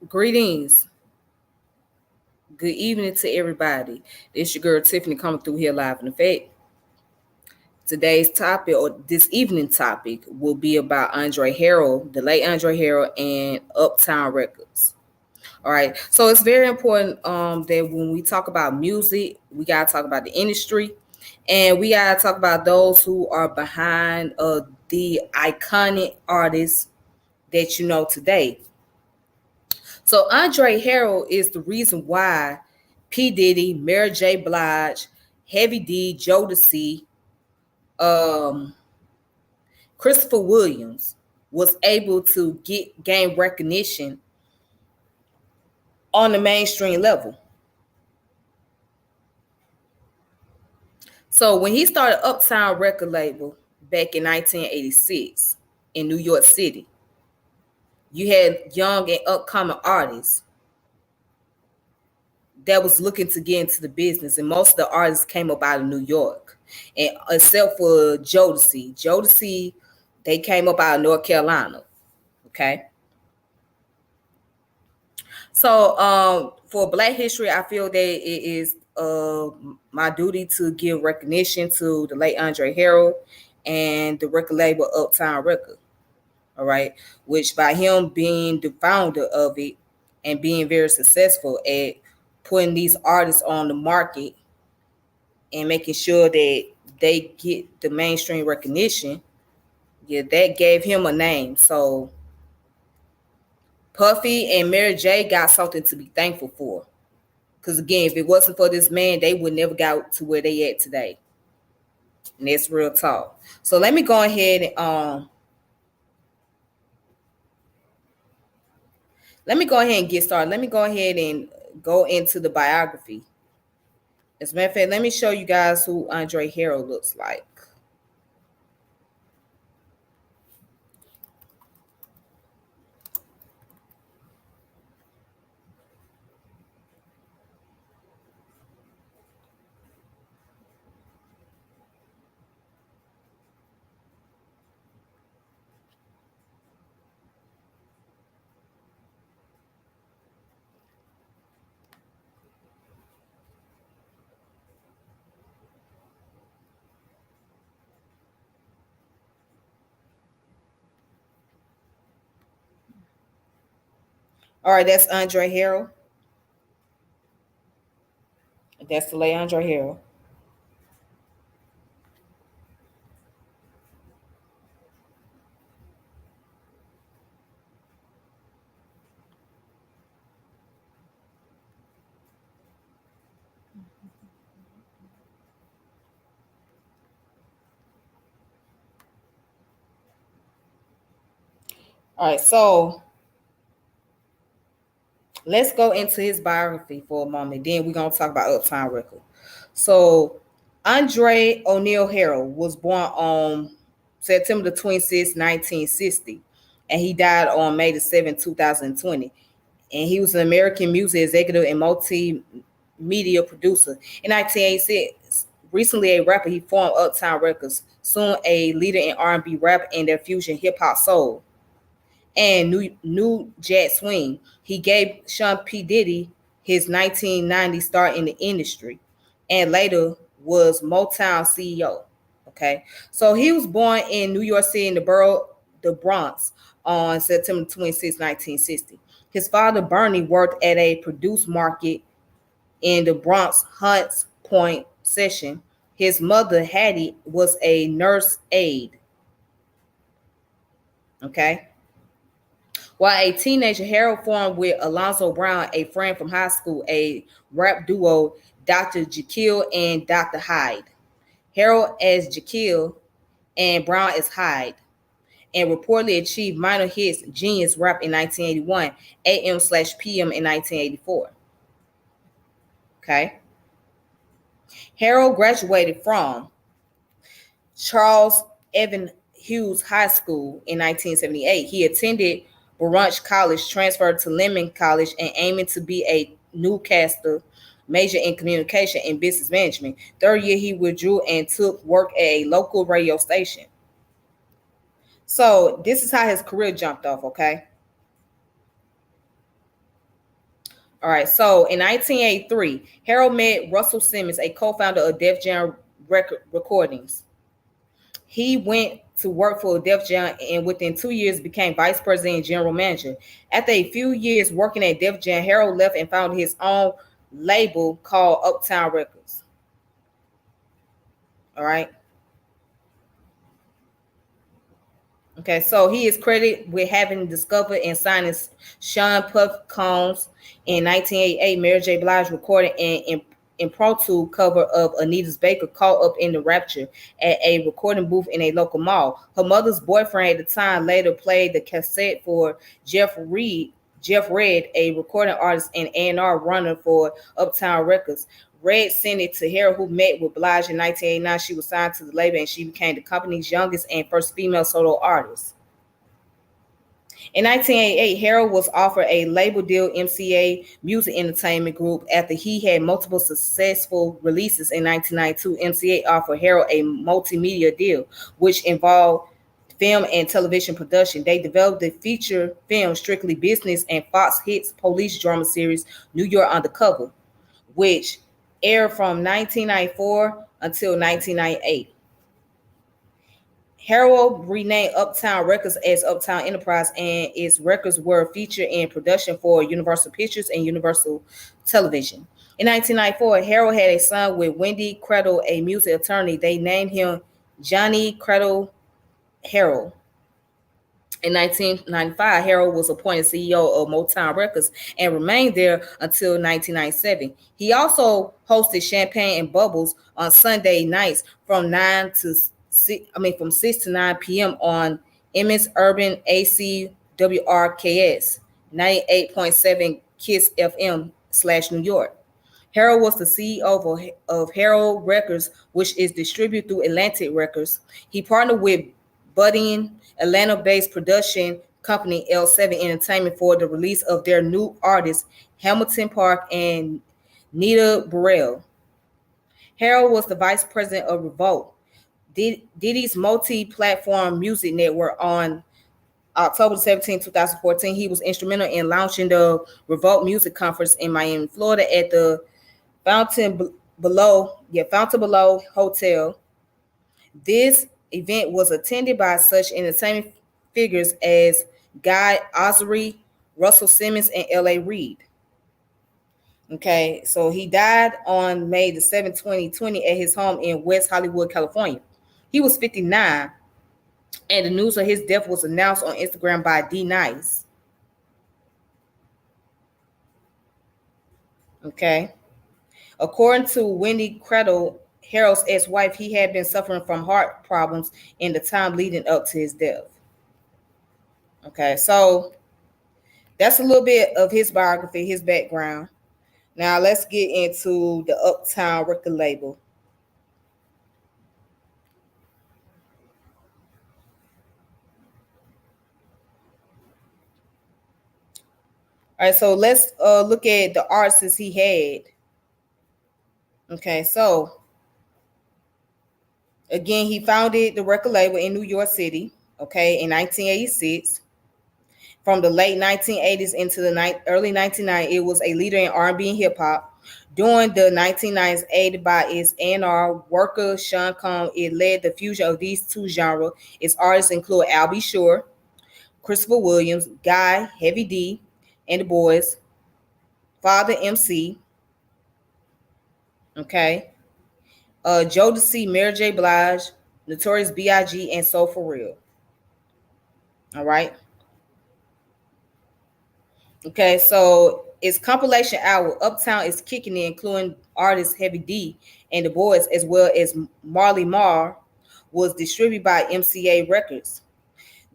Greetings. Good evening to everybody. This your girl Tiffany coming through here live in effect. Today's topic, or this evening topic, will be about Andre Harrell, the late Andre Harrell, and Uptown Records. All right. So it's very important that when we talk about music, we gotta talk about the industry, and we gotta talk about those who are behind the iconic artists that you know today. So Andre Harrell is the reason why P. Diddy, Mary J. Blige, Heavy D, Jodeci, um, Christopher Williams was able to gain recognition on the mainstream level. So when he started Uptown record label back in 1986 in New York City, you had young and upcoming artists that was looking to get into the business, and most of the artists came up out of New York, and except for Jodeci, they came up out of North Carolina. Okay, so for Black History, I feel that it is my duty to give recognition to the late Andre Harrell and the record label Uptown Records. All right, which by him being the founder of it and being very successful at putting these artists on the market and making sure that they get the mainstream recognition, yeah, that gave him a name. So Puffy and Mary J got something to be thankful for. Because again, if it wasn't for this man, they would never got to where they at today. And that's real talk. So let me go ahead and get started. Let me go ahead and go into the biography. As a matter of fact, let me show you guys who Andre Harrell looks like. All right, that's Andre Harrell. That's the late Andre Harrell. All right, so let's go into his biography for a moment. Then we're gonna talk about Uptown Records. So Andre O'Neal Harrell was born on September the 26th, 1960, and he died on May the 7th, 2020. And he was an American music executive and multimedia producer. In 1986, recently a rapper, he formed Uptown Records, soon a leader in R&B rap and their fusion hip hop soul and new jazz swing. He gave Sean P. Diddy his 1990 start in the industry, and later was Motown CEO. Okay, so he was born in New York City in the borough, the Bronx, on September 26, 1960. His father, Bernie, worked at a produce market in the Bronx Hunts Point section. His mother, Hattie, was a nurse aide. Okay. While a teenager, Harrell formed with Alonzo Brown, a friend from high school, a rap duo, Dr. Jekyll and Dr. Hyde. Harrell as Jekyll and Brown as Hyde, and reportedly achieved minor hits Genius Rap in 1981, AM/PM in 1984. Okay. Harrell graduated from Charles Evan Hughes High School in 1978. He attended Brunch College, transferred to Lehman College, and aiming to be a newscaster, major in communication and business management. Third year, he withdrew and took work at a local radio station. So this is how his career jumped off, okay? All right. So in 1983, Harold met Russell Simmons, a co-founder of Def Jam Recordings. He went to work for Def Jam and within 2 years became vice president and general manager. After a few years working at Def Jam, Harold left and founded his own label called Uptown Records. All right. Okay, so he is credited with having discovered and signing Sean Puff Combs in 1988. Mary J. Blige recorded an impromptu cover of Anita's Baker, Caught Up in the Rapture, at a recording booth in a local mall. Her mother's boyfriend at the time later played the cassette for Jeff Red, a recording artist and A&R runner for Uptown Records. Red sent it to Harrell, who met with Blige in 1989. She was signed to the label and she became the company's youngest and first female solo artist. In 1988, Harrell was offered a label deal, MCA Music Entertainment Group, after he had multiple successful releases. In 1992, MCA offered Harrell a multimedia deal, which involved film and television production. They developed the feature film Strictly Business and Fox Hits police drama series New York Undercover, which aired from 1994 until 1998. Harrell renamed Uptown Records as Uptown Enterprise, and its records were featured in production for Universal Pictures and Universal Television. In 1994, Harrell had a son with Wendy Credle, a music attorney. They named him Johnny Credle Harrell. In 1995, Harrell was appointed CEO of Motown Records and remained there until 1997. He also hosted Champagne and Bubbles on Sunday nights from 6 to 9 p.m. on MS Urban ACWRKS 98.7 Kiss FM / New York. Harrell was the CEO of Harrell Records, which is distributed through Atlantic Records. He partnered with budding Atlanta-based production company L7 Entertainment for the release of their new artists, Hamilton Park and Nita Burrell. Harrell was the vice president of Revolt, Diddy's multi-platform music network. On October 17, 2014, he was instrumental in launching the Revolt Music Conference in Miami, Florida at the Fountain Below Hotel. This event was attended by such entertainment figures as Guy Osry, Russell Simmons, and L.A. Reid. Okay, so he died on May the 7th, 2020 at his home in West Hollywood, California. He was 59, and the news of his death was announced on Instagram by D Nice. Okay. According to Wendy Credle, Harrell's ex-wife, he had been suffering from heart problems in the time leading up to his death. Okay, so that's a little bit of his biography, his background. Now let's get into the Uptown record label. All right, so let's look at the artists he had. Okay, so again, he founded the record label in New York City, okay, in 1986. From the late 1980s into the early 1990s, it was a leader in R&B and hip hop. During the 1990s, aided by its A&R worker Sean Combs, it led the fusion of these two genres. Its artists include Al B. Sure, Christopher Williams, Guy, Heavy D, and the Boyz, Father MC, okay, Jodeci, Mary J. Blige, Notorious B.I.G., and So For Real. All right. Okay, so its compilation album Uptown is kicking in, including artists Heavy D and the Boyz, as well as Marley Marl, was distributed by MCA Records.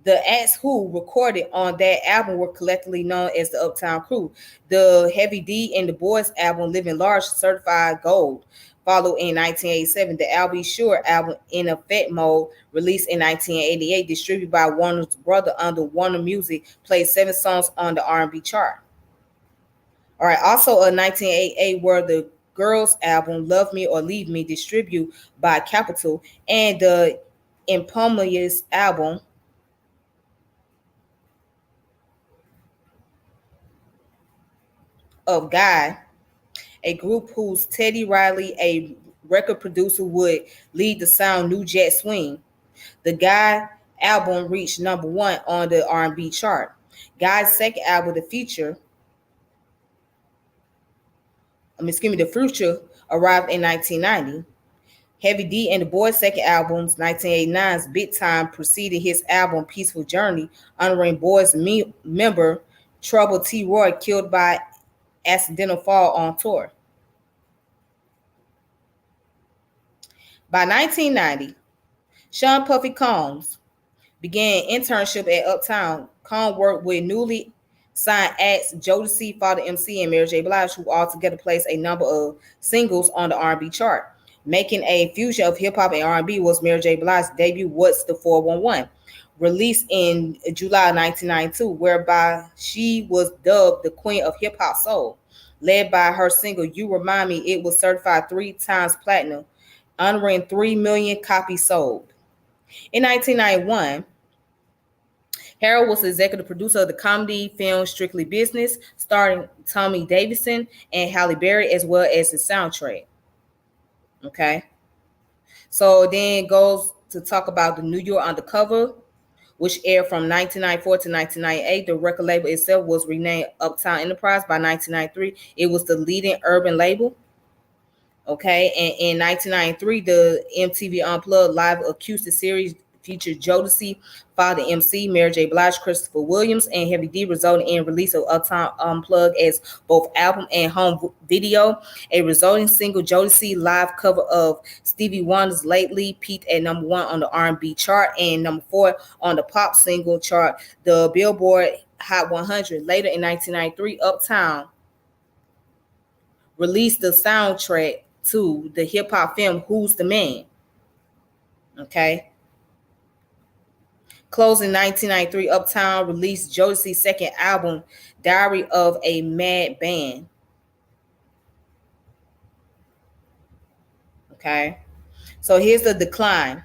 The acts who recorded on that album were collectively known as the Uptown Crew. The Heavy D and the Boyz album, Living Large, certified gold, followed in 1987. The Al B. Sure album, In Effect Mode, released in 1988, distributed by Warner's brother under Warner Music, played 7 songs on the R&B chart. All right, also in 1988 were the Girls album, Love Me or Leave Me, distributed by Capitol, and the Impalmius album, of Guy, a group whose Teddy Riley, a record producer, would lead the sound New Jack Swing. The Guy album reached number one on the R&B chart. Guy's second album, The Future, arrived in 1990. Heavy D and the Boyz' second album's 1989's Big Time preceded his album Peaceful Journey, honoring Boyz member Trouble T. Roy, killed by accidental fall on tour. By 1990, Sean Puffy Combs began internship at Uptown. Combs worked with newly signed acts Jodeci, Father MC, and Mary J. Blige, who altogether placed a number of singles on the R&B chart. Making a fusion of hip hop and R&B was Mary J. Blige's debut, What's the 411, released in July 1992, whereby she was dubbed the Queen of Hip Hop Soul. Led by her single You Remind Me, it was certified 3 times platinum, honoring 3 million copies sold. In 1991, Harrell was the executive producer of the comedy film Strictly Business, starring Tommy Davidson and Halle Berry, as well as the soundtrack. Okay. So then it goes to talk about the New York Undercover, which aired from 1994 to 1998. The record label itself was renamed Uptown Enterprise. By 1993, it was the leading urban label. Okay, and in 1993, the MTV Unplugged live acoustic series featured Jodeci, Father MC, Mary J. Blige, Christopher Williams, and Heavy D, resulting in release of Uptown Unplugged as both album and home video. A resulting single, Jodeci live cover of Stevie Wonder's Lately, peaked at number one on the R&B chart and number 4 on the pop single chart, the Billboard Hot 100. Later in 1993, Uptown released the soundtrack to the hip hop film Who's the Man? Okay. Closing 1993, Uptown released Jodeci's second album, Diary of a Mad Band. Okay. So here's the decline.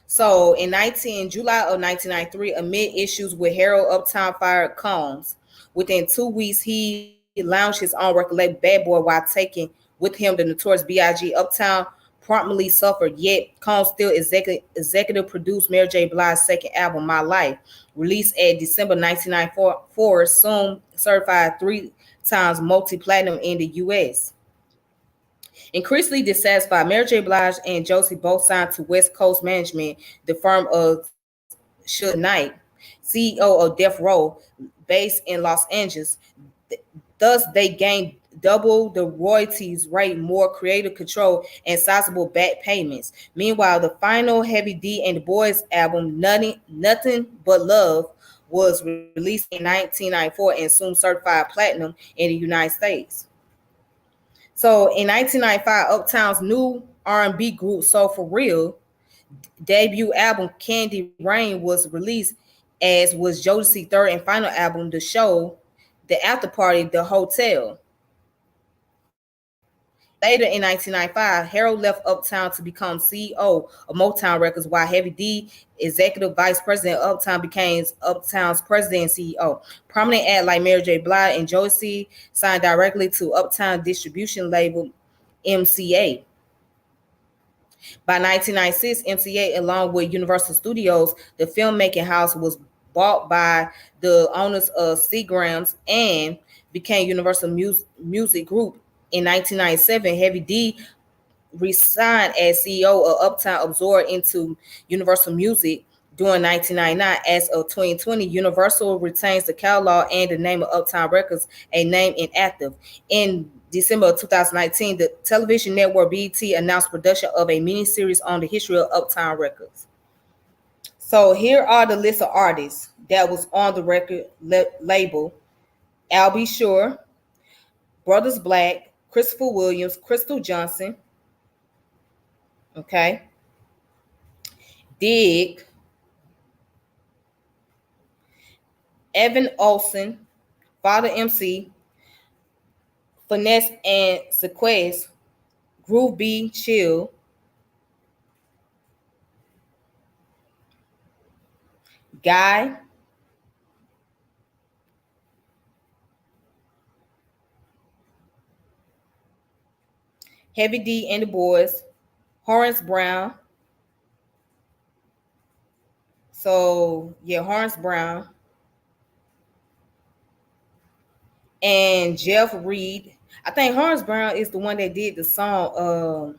So in July of 1993, amid issues with Harrell, Uptown fired Combs. Within 2 weeks, he launched his own record label, Bad Boy, while taking with him the notorious B.I.G. Uptown promptly suffered, yet Combs still executive produced Mary J. Blige's second album, My Life, released at December 1994, soon certified 3 times multi-platinum in the U.S. Increasingly dissatisfied, Mary J. Blige and Jodeci both signed to West Coast Management, the firm of Suge Knight, CEO of Death Row, based in Los Angeles. Thus, they gained double the royalties rate, more creative control, and sizable back payments. Meanwhile, the final Heavy D and the Boyz album, Nothing But Love, was released in 1994 and soon certified platinum in the United States. So in 1995, Uptown's new R&B group Soul For Real debut album Candy Rain was released, as was Jodeci's third and final album, The Show, The After Party, The Hotel. Later in 1995, Harrell left Uptown to become CEO of Motown Records, while Heavy D, executive vice president of Uptown, became Uptown's president and CEO. Prominent acts like Mary J. Blige and Jodeci signed directly to Uptown distribution label MCA. By 1996, MCA, along with Universal Studios, the filmmaking house, was bought by the owners of Seagrams and became Universal Music Group. In 1997, Heavy D resigned as CEO of Uptown, absorbed into Universal Music during 1999. As of 2020, Universal retains the catalog and the name of Uptown Records, a name inactive. In December of 2019, the television network BET announced production of a miniseries on the history of Uptown Records. So here are the list of artists that was on the record label: Al B. Sure, Brothers Black, Christopher Williams, Crystal Johnson, okay, Dig, Evan Olsen, Father MC, Finesse and Sequest, Groove B, Chill, Guy, Heavy D and the Boys, Horace Brown. So yeah, Horace Brown and Jeff Reed. I think Horace Brown is the one that did the song.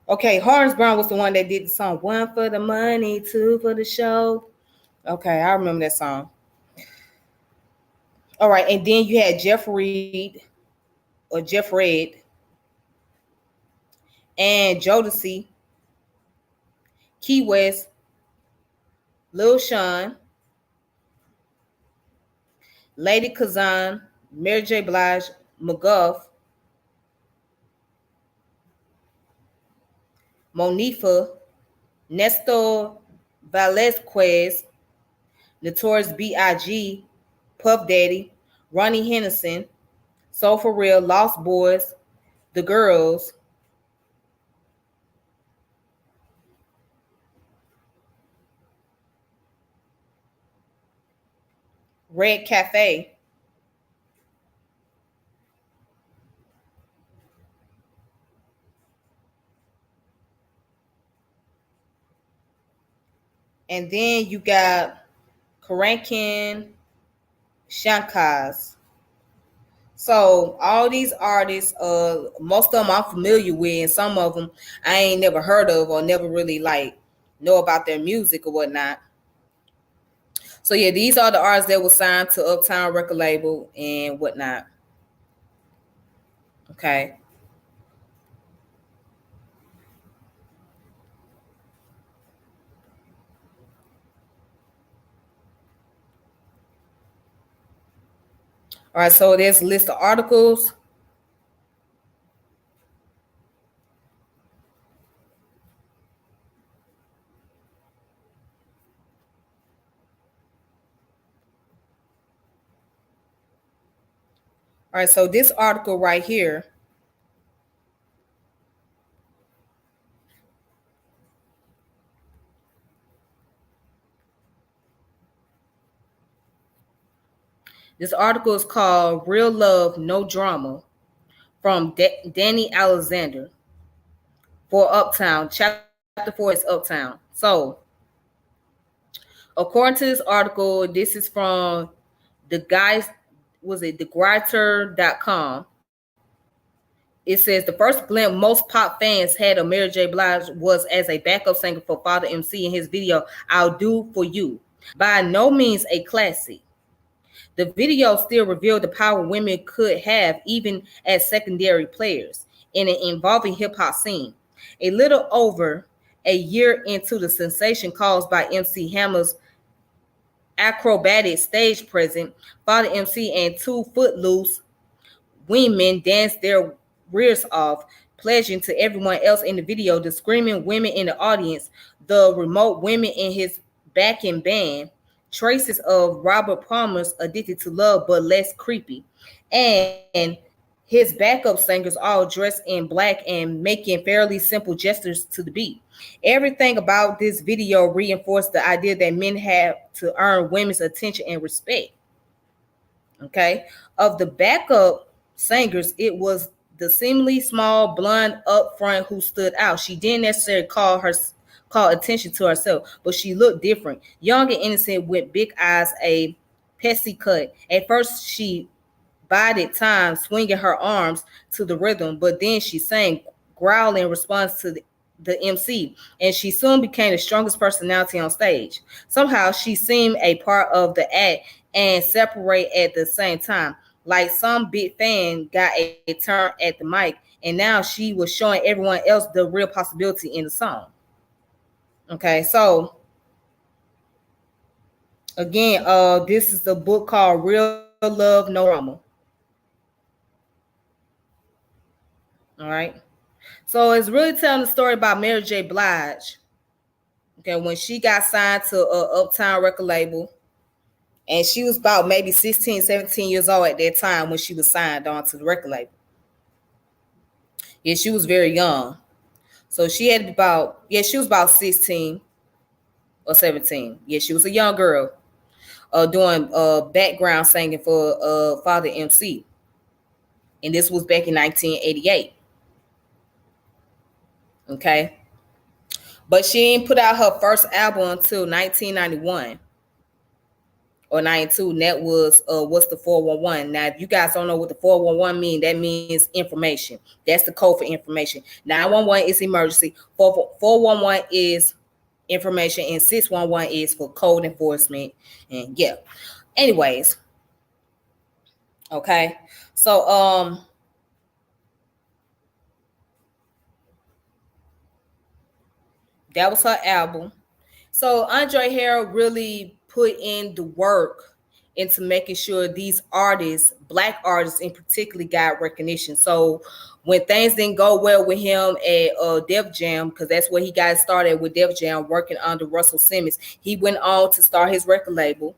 Okay, Horace Brown was the one that did the song. One for the money, two for the show. Okay, I remember that song. All right, and then you had Jeff Reed or Jeff Red and Jodeci, Key West, Lil Sean, Lady Kazan, Mary J. Blige, McGuff, Monifa, Nestor Velasquez, Notorious B.I.G., Puff Daddy, Ronnie Henderson, Soul for Real, Lost Boys, The Girls, Red Cafe, and then you got Karankin Shankaz. So all these artists, most of them I'm familiar with, and some of them I ain't never heard of or never really like know about their music or whatnot. So yeah, these are the artists that were signed to Uptown record label and whatnot. Okay. All right, so there's a list of articles. All right, so this article right here, this article is called Real Love, No Drama from Danny Alexander for Uptown. Chapter 4 is Uptown. So according to this article, this is from the guys, was it thegreiter.com. It says the first glimpse most pop fans had of Mary J. Blige was as a backup singer for Father MC in his video "I'll Do for You." By no means a classic, the video still revealed the power women could have even as secondary players in an evolving hip hop scene. A little over a year into the sensation caused by MC Hammer's acrobatic stage presence, Father MC and two footloose women danced their rears off, pledging to everyone else in the video, the screaming women in the audience, the remote women in his backing band, traces of Robert Palmer's Addicted to Love but less creepy, and his backup singers all dressed in black and making fairly simple gestures to the beat. Everything about this video reinforced the idea that men have to earn women's attention and respect. Okay. Of the backup singers, it was the seemingly small blonde up front who stood out. She didn't necessarily call attention to herself, but she looked different. Young and innocent with big eyes, a pesky cut. At first, she bided time, swinging her arms to the rhythm, but then she sang, growling in response to the MC, and she soon became the strongest personality on stage. Somehow, she seemed a part of the act and separate at the same time. Like some big fan got a turn at the mic, and now she was showing everyone else the real possibility in the song. Okay, so again, this is the book called Real Love, No Drama. All right. So it's really telling the story about Mary J. Blige. Okay, when she got signed to Uptown record label, And she was about maybe 16, 17 years old at that time when she was signed on to the record label. Yeah, she was very young. So she had about, yeah, she was about 16 or 17. Yeah, she was a young girl doing background singing for Father MC. And this was back in 1988. Okay. But she didn't put out her first album until 1991 or 92. And that was what's the 411. Now, if you guys don't know what the 411 means, that means information. That's the code for information. 911 is emergency. 411 is information, and 611 is for code enforcement. And yeah. Anyways, okay. So that was her album. So Andre Harrell really put in the work into making sure these artists, black artists in particular, got recognition. So when things didn't go well with him at Def Jam, because that's where he got started with Def Jam, working under Russell Simmons, he went on to start his record label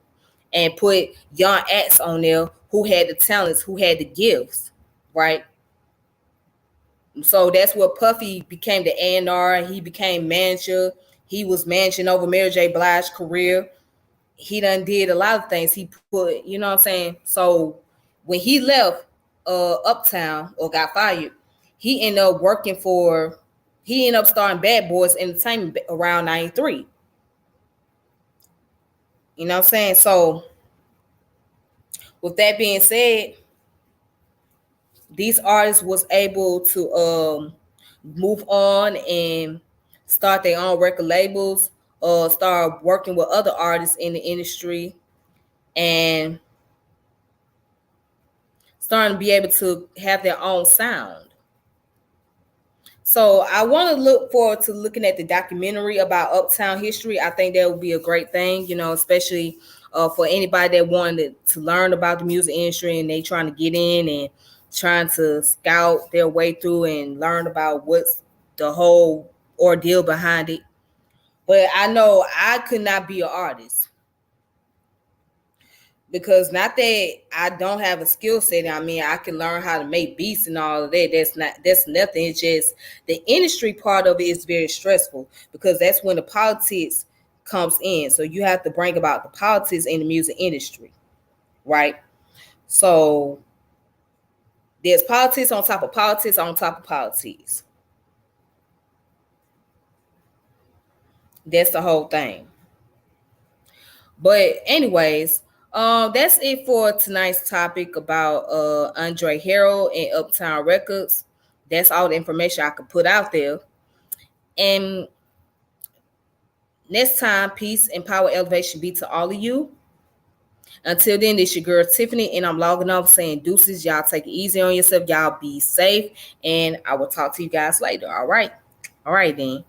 and put young acts on there who had the talents, who had the gifts, right? So that's what Puffy became the A&R. He became manager. He was managing over Mary J. Blige's career. He done did a lot of things. He put, you know what I'm saying? So when he left Uptown or got fired, he ended up he ended up starting Bad Boys Entertainment around 93. You know what I'm saying? So with that being said, these artists was able to move on and start their own record labels, start working with other artists in the industry, and starting to be able to have their own sound. So I want to look forward to looking at the documentary about Uptown history. I think that would be a great thing, you know, especially for anybody that wanted to learn about the music industry and they trying to get in and trying to scout their way through and learn about what's the whole ordeal behind it. But I know I could not be an artist because not that I don't have a skill set. I mean, I can learn how to make beats and all of that. That's nothing. It's just the industry part of it is very stressful because that's when the politics comes in. So you have to bring about the politics in the music industry, right? So there's politics on top of politics on top of politics. That's the whole thing. But anyways, that's it for tonight's topic about Andre Harrell and Uptown Records. That's all the information I could put out there. And next time, peace and power elevation be to all of you. Until then, this your girl Tiffany, and I'm logging off saying deuces. Y'all take it easy on yourself. Y'all be safe, and I will talk to you guys later. All right then.